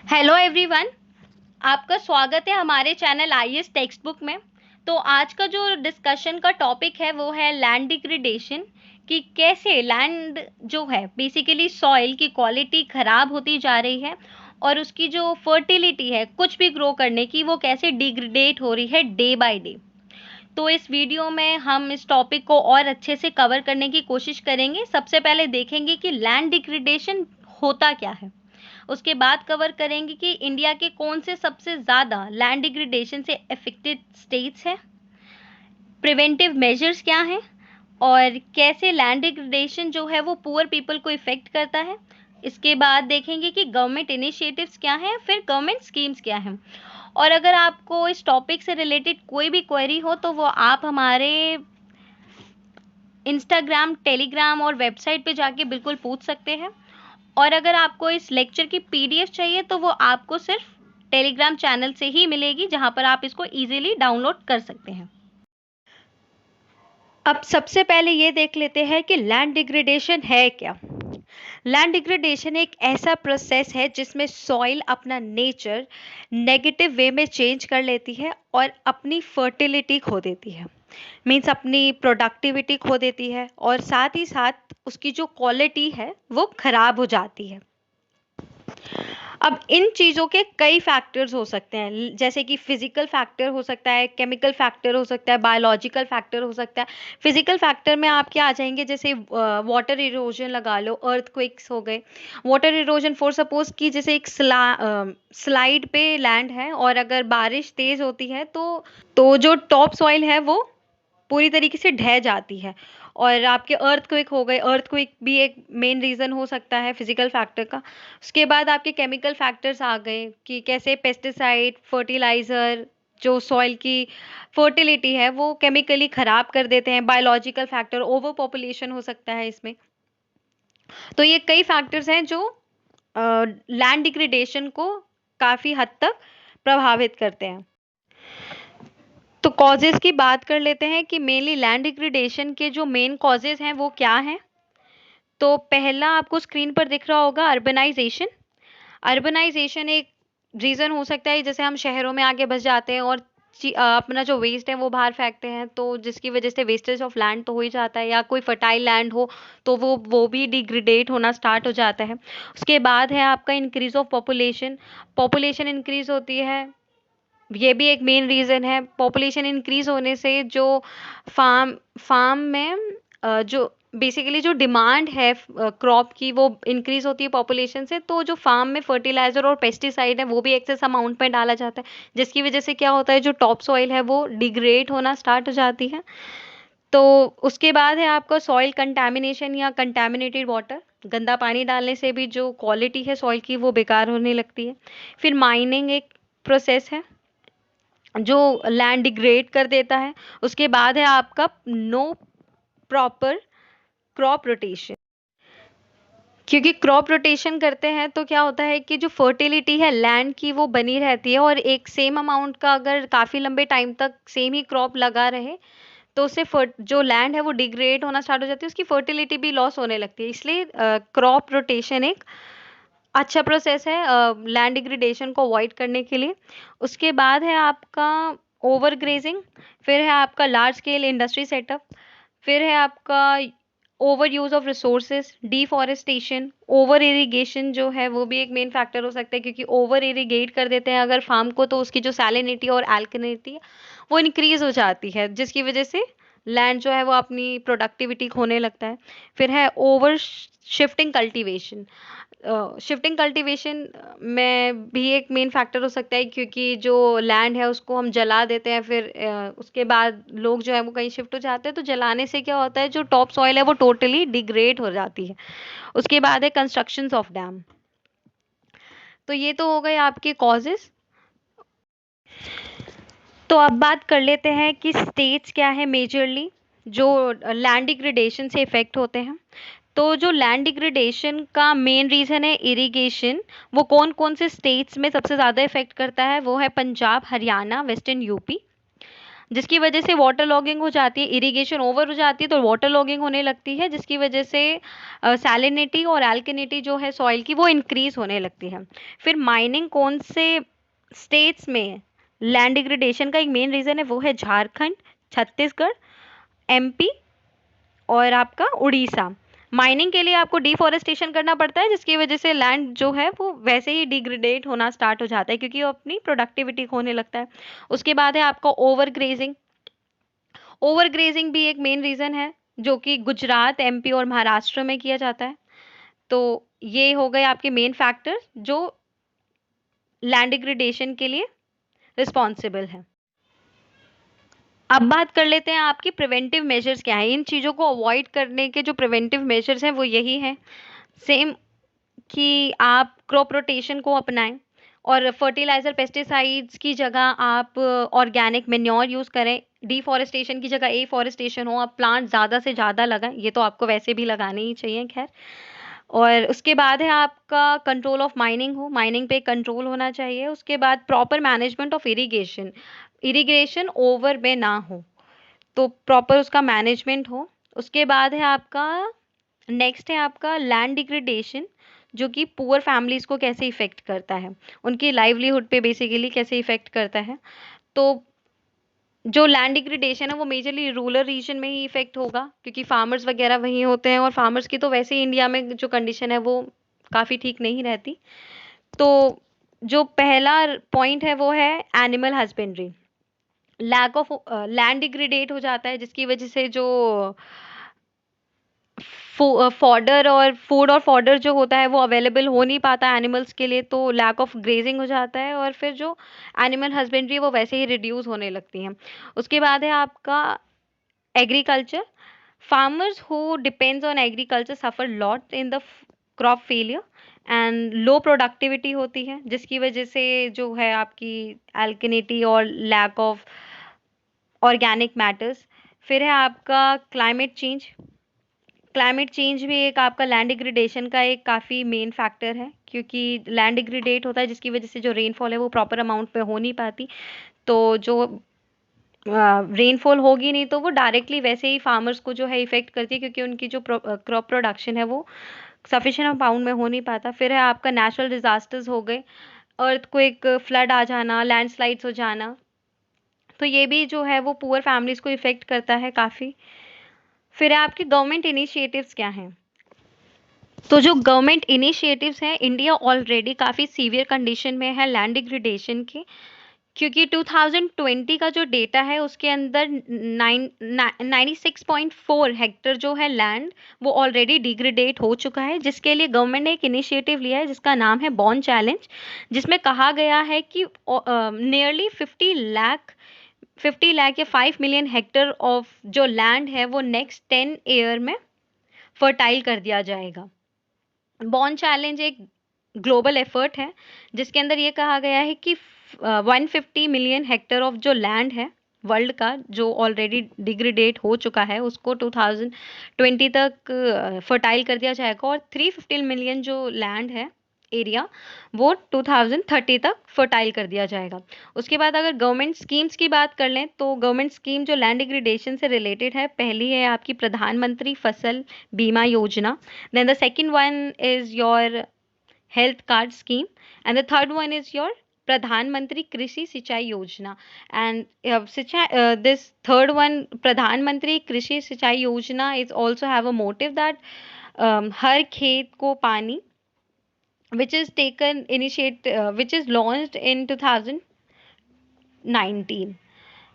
Hello everyone, आपका स्वागत है हमारे चैनल आईएएस टेक्स्ट बुक में। तो आज का जो डिस्कशन का टॉपिक है वो है लैंड डिग्रेडेशन, कि कैसे लैंड जो है बेसिकली सॉइल की क्वालिटी ख़राब होती जा रही है और उसकी जो फर्टिलिटी है कुछ भी ग्रो करने की वो कैसे डिग्रेडेट हो रही है डे बाय डे। तो इस वीडियो में हम इस टॉपिक को और अच्छे से कवर करने की कोशिश करेंगे। सबसे पहले देखेंगे कि लैंड डिग्रेडेशन होता क्या है, उसके बाद कवर करेंगे कि इंडिया के कौन से सबसे ज़्यादा लैंड डिग्रेडेशन से अफेक्टेड स्टेट्स हैं, प्रिवेंटिव मेजर्स क्या हैं और कैसे लैंड डिग्रेडेशन जो है वो पुअर पीपल को इफ़ेक्ट करता है। इसके बाद देखेंगे कि गवर्नमेंट इनिशिएटिव्स क्या हैं, फिर गवर्नमेंट स्कीम्स क्या हैं। और अगर आपको इस टॉपिक से रिलेटेड कोई भी क्वेरी हो तो वो आप हमारे इंस्टाग्राम, टेलीग्राम और वेबसाइट पे जाके बिल्कुल पूछ सकते हैं। और अगर आपको इस लेक्चर की पीडीएफ चाहिए तो वो आपको सिर्फ टेलीग्राम चैनल से ही मिलेगी, जहां पर आप इसको इजीली डाउनलोड कर सकते हैं। अब सबसे पहले ये देख लेते हैं कि लैंड डिग्रेडेशन है क्या। लैंड डिग्रेडेशन एक ऐसा प्रोसेस है जिसमें सॉइल अपना नेचर नेगेटिव वे में चेंज कर लेती है और अपनी फर्टिलिटी खो देती है। मीन्स अपनी प्रोडक्टिविटी खो देती है और साथ ही साथ उसकी जो क्वालिटी है वो खराब हो जाती है। अब इन चीज़ों के कई फैक्टर्स हो सकते हैं, जैसे कि फिजिकल फैक्टर हो सकता है, केमिकल फैक्टर हो सकता है, बायोलॉजिकल फैक्टर हो सकता है। फिजिकल फैक्टर में आप क्या आ जाएंगे, जैसे वाटर इरोजन लगा लो, अर्थक्वेक्स हो गए। वाटर इरोजन फॉर सपोज कि जैसे एक स्लाइड पे लैंड है और अगर बारिश तेज होती है तो जो टॉप सॉइल है वो पूरी तरीके से ढह जाती है। और आपके अर्थक्वेक हो गए, अर्थक्वेक भी एक मेन रीज़न हो सकता है फिजिकल फैक्टर का। उसके बाद आपके केमिकल फैक्टर्स आ गए कि कैसे पेस्टिसाइड, फर्टिलाइज़र जो सॉइल की फर्टिलिटी है वो केमिकली ख़राब कर देते हैं। बायोलॉजिकल फैक्टर, ओवर पॉपुलेशन हो सकता है इसमें। तो ये कई फैक्टर्स हैं जो लैंड डिग्रेडेशन को काफ़ी हद तक प्रभावित करते हैं। तो कॉजेज़ की बात कर लेते हैं कि मेनली लैंड डिग्रेडेशन के जो मेन कॉजेज़ हैं वो क्या हैं। तो पहला आपको स्क्रीन पर दिख रहा होगा अर्बनाइजेशन। अर्बनाइजेशन एक रीज़न हो सकता है, जैसे हम शहरों में आके बस जाते हैं और अपना जो वेस्ट है वो बाहर फेंकते हैं, तो जिसकी वजह से वेस्टेज ऑफ लैंड तो हो ही जाता है। या कोई फर्टाइल लैंड हो तो वो भी डिग्रेडेट होना स्टार्ट हो जाता है। उसके बाद है आपका increase of population. Population increase होती है, ये भी एक मेन रीज़न है। पॉपुलेशन इंक्रीज होने से जो फार्म फार्म में जो बेसिकली जो डिमांड है क्रॉप की वो इंक्रीज होती है पॉपुलेशन से, तो जो फार्म में फर्टिलाइजर और पेस्टिसाइड है वो भी एक्सेस अमाउंट में डाला जाता है, जिसकी वजह से क्या होता है, जो टॉप सॉइल है वो डिग्रेड होना स्टार्ट हो जाती है। तो उसके बाद है आपका सॉइल कंटैमिनेशन या कंटैमिनेटेड वाटर। गंदा पानी डालने से भी जो क्वालिटी है सॉइल की वो बेकार होने लगती है। फिर माइनिंग एक प्रोसेस है जो लैंड डिग्रेड कर देता है। उसके बाद है आपका नो प्रॉपर क्रॉप रोटेशन। क्योंकि क्रॉप रोटेशन करते हैं तो क्या होता है कि जो फर्टिलिटी है लैंड की वो बनी रहती है, और एक सेम अमाउंट का अगर काफ़ी लंबे टाइम तक सेम ही क्रॉप लगा रहे तो उससे जो लैंड है वो डिग्रेड होना स्टार्ट हो जाती है, उसकी फर्टिलिटी भी लॉस होने लगती है। इसलिए क्रॉप रोटेशन एक अच्छा प्रोसेस है लैंड डिग्रेडेशन को अवॉइड करने के लिए। उसके बाद है आपका ओवर ग्रेजिंग, फिर है आपका लार्ज स्केल इंडस्ट्री सेटअप, फिर है आपका over use of resources, deforestation, over irrigation जो है वो भी एक मेन फैक्टर हो सकता है, क्योंकि ओवर इरिगेट कर देते हैं अगर फार्म को तो उसकी जो सैलिनिटी और एल्कनिटी है वो इंक्रीज हो जाती है, जिसकी वजह से लैंड जो है वो अपनी प्रोडक्टिविटी खोने लगता है। फिर है over shifting cultivation. Shifting cultivation में भी एक मेन फैक्टर हो सकता है, क्योंकि जो लैंड है उसको हम जला देते हैं, फिर उसके बाद लोग जो है वो कहीं शिफ्ट हो जाते हैं, तो जलाने से क्या होता है जो टॉप सॉइल है वो टोटली डिग्रेड हो जाती है। उसके बाद है कंस्ट्रक्शंस ऑफ डैम। तो ये तो हो गए आपके कॉजेस। तो अब बात कर लेते हैं कि स्टेट्स क्या है मेजरली जो लैंड डिग्रेडेशन से इफेक्ट होते हैं। तो जो लैंड डिग्रेडेशन का मेन रीज़न है इरिगेशन, वो कौन कौन से स्टेट्स में सबसे ज़्यादा इफेक्ट करता है, वो है पंजाब, हरियाणा, वेस्टर्न यूपी। जिसकी वजह से वाटर लॉगिंग हो जाती है, इरिगेशन ओवर हो जाती है तो वाटर लॉगिंग होने लगती है, जिसकी वजह से सैलिनिटी और एल्कनिटी जो है सॉइल की वो इंक्रीज होने लगती है। फिर माइनिंग कौन से स्टेट्स में लैंड डिग्रेडेशन का एक मेन रीजन है, वो है झारखंड, छत्तीसगढ़, एमपी और आपका उड़ीसा। माइनिंग के लिए आपको डिफॉरेस्टेशन करना पड़ता है, जिसकी वजह से लैंड जो है वो वैसे ही डिग्रेडेट होना स्टार्ट हो जाता है, क्योंकि वो अपनी प्रोडक्टिविटी खोने लगता है। उसके बाद है आपका ओवर ग्रेजिंग। ओवर ग्रेजिंग भी एक मेन रीजन है, जो कि गुजरात, एमपी और महाराष्ट्र में किया जाता है। तो ये हो गए आपके मेन फैक्टर्स जो लैंड डिग्रेडेशन के लिए रिस्पॉन्सिबल है। अब बात कर लेते हैं आपकी प्रिवेंटिव मेजर्स क्या है। इन चीज़ों को अवॉइड करने के जो प्रिवेंटिव मेजर्स हैं वो यही हैं, सेम, कि आप क्रॉप रोटेशन को अपनाएं और फर्टिलाइजर पेस्टिसाइड्स की जगह आप ऑर्गेनिक मेन्योर यूज़ करें। डिफॉरेस्टेशन की जगह एफॉरेस्टेशन हो, आप प्लांट ज़्यादा से ज़्यादा लगाएं, ये तो आपको वैसे भी लगाने ही चाहिए खैर। और उसके बाद है आपका कंट्रोल ऑफ माइनिंग हो, माइनिंग पे कंट्रोल होना चाहिए। उसके बाद proper management of irrigation, irrigation over में ना हो, तो प्रॉपर उसका मैनेजमेंट हो। उसके बाद है आपका नेक्स्ट है आपका लैंड डिग्रेडेशन, जो कि पुअर फैमिलीज को कैसे इफेक्ट करता है, उनकी लाइवलीहुड पे बेसिकली कैसे इफेक्ट करता है। तो जो लैंड डिग्रेडेशन है वो मेजरली रूरल रीजन में ही इफेक्ट होगा, क्योंकि फार्मर्स वगैरह वहीं होते हैं और फार्मर्स की तो वैसे ही इंडिया में जो कंडीशन है वो काफ़ी ठीक नहीं रहती। तो जो पहला पॉइंट है वो है animal husbandry. Lack of land degraded हो जाता है, जिसकी वजह से जो फॉडर और फॉडर जो होता है वो अवेलेबल हो नहीं पाता एनिमल्स के लिए, तो लैक ऑफ ग्रेजिंग हो जाता है और फिर जो एनिमल हस्बेंड्री वो वैसे ही रिड्यूस होने लगती हैं। उसके बाद है आपका agriculture. Farmers who depends on agriculture suffer lot in the crop failure and low productivity होती है, जिसकी वजह से जो है आपकी एल्कनिटी और लैक ऑफ ऑर्गेनिक मैटर्स। फिर है आपका क्लाइमेट चेंज। क्लाइमेट चेंज भी एक आपका लैंड डिग्रेडेशन का एक काफ़ी मेन फैक्टर है, क्योंकि लैंड डिग्रेडेट होता है जिसकी वजह से जो रेनफॉल है वो प्रॉपर अमाउंट पे हो नहीं पाती। तो जो रेनफॉल होगी नहीं तो वो डायरेक्टली वैसे ही फार्मर्स को जो है इफेक्ट करती है, क्योंकि उनकी जो क्रॉप प्रोडक्शन है वो सफिशिएंट अमाउंट में हो नहीं पाता। फिर है आपका नेचुरल डिजास्टर्स हो गए, अर्थक्वेक, फ्लड आ जाना, लैंडस्लाइड्स हो जाना, तो ये भी जो है वो पुअर फैमिलीज को इफेक्ट करता है काफ़ी। फिर है आपके गवर्नमेंट इनिशिएटिव्स क्या हैं। तो जो गवर्नमेंट इनिशिएटिव्स हैं, इंडिया ऑलरेडी काफ़ी सीवियर कंडीशन में है लैंड डिग्रेडेशन की, क्योंकि 2020 का जो डेटा है उसके अंदर 96.4 हेक्टर जो है लैंड वो ऑलरेडी डिग्रेडेट हो चुका है, जिसके लिए गवर्नमेंट ने एक इनिशिएटिव लिया है जिसका नाम है बॉर्न चैलेंज, जिसमें कहा गया है कि नियरली 50 लाख या 5 मिलियन हेक्टर ऑफ जो लैंड है वो नेक्स्ट 10 ईयर में फर्टाइल कर दिया जाएगा। बॉर्न चैलेंज एक ग्लोबल एफर्ट है, जिसके अंदर ये कहा गया है कि 150 मिलियन हेक्टर ऑफ जो लैंड है वर्ल्ड का जो ऑलरेडी डिग्रेडेट हो चुका है उसको 2020 तक फर्टाइल कर दिया जाएगा, और 315 मिलियन जो लैंड है एरिया वो 2030 तक फर्टाइल कर दिया जाएगा। उसके बाद अगर गवर्नमेंट स्कीम्स की बात कर लें तो गवर्नमेंट स्कीम जो लैंड डिग्रेडेशन से रिलेटेड है, पहली है आपकी प्रधानमंत्री फसल बीमा योजना, then the second one is your health card scheme, and the third one is your pradhan mantri krishi sinchai yojana, and this third one pradhan mantri krishi sinchai yojana is also have a motive that har khet ko pani, which is taken initiate which is launched in 2019,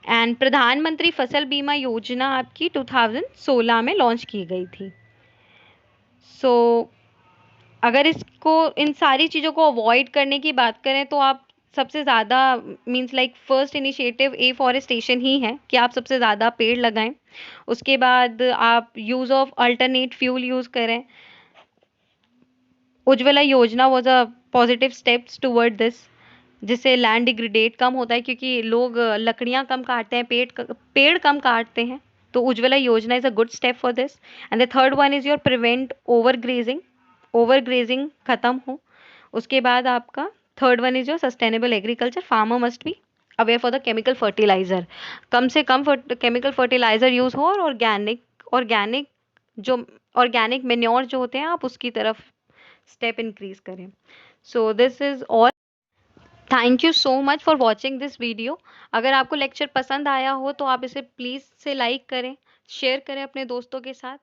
and प्रधानमंत्री फसल बीमा योजना आपकी 2016 में launch की गई थी। सो अगर इसको इन सारी चीज़ों को अवॉइड करने की बात करें तो आप सबसे ज़्यादा means like first initiative afforestation ही है कि आप सबसे ज़्यादा पेड़ लगाएं। उसके बाद आप use of alternate fuel use करें। उज्ज्वला योजना was a positive steps toward this, जिससे लैंड डिग्रेडेट कम होता है, क्योंकि लोग लकड़ियाँ कम काटते हैं, पेड़ कम काटते हैं। तो Ujjwala Yojana is a good step for this. And the third one is your prevent overgrazing, overgrazing खत्म हो। उसके बाद आपका third one is your sustainable agriculture, farmer must be aware for the chemical fertilizer, कम से कम chemical fertiliser use हो, और ऑर्गेनिक जो ऑर्गेनिक मेन्योर जो होते हैं आप उसकी तरफ स्टेप इंक्रीज करें। So this is all. Thank you so much for watching this video. अगर आपको लेक्चर पसंद आया हो तो आप इसे प्लीज़ से लाइक करें, शेयर करें अपने दोस्तों के साथ।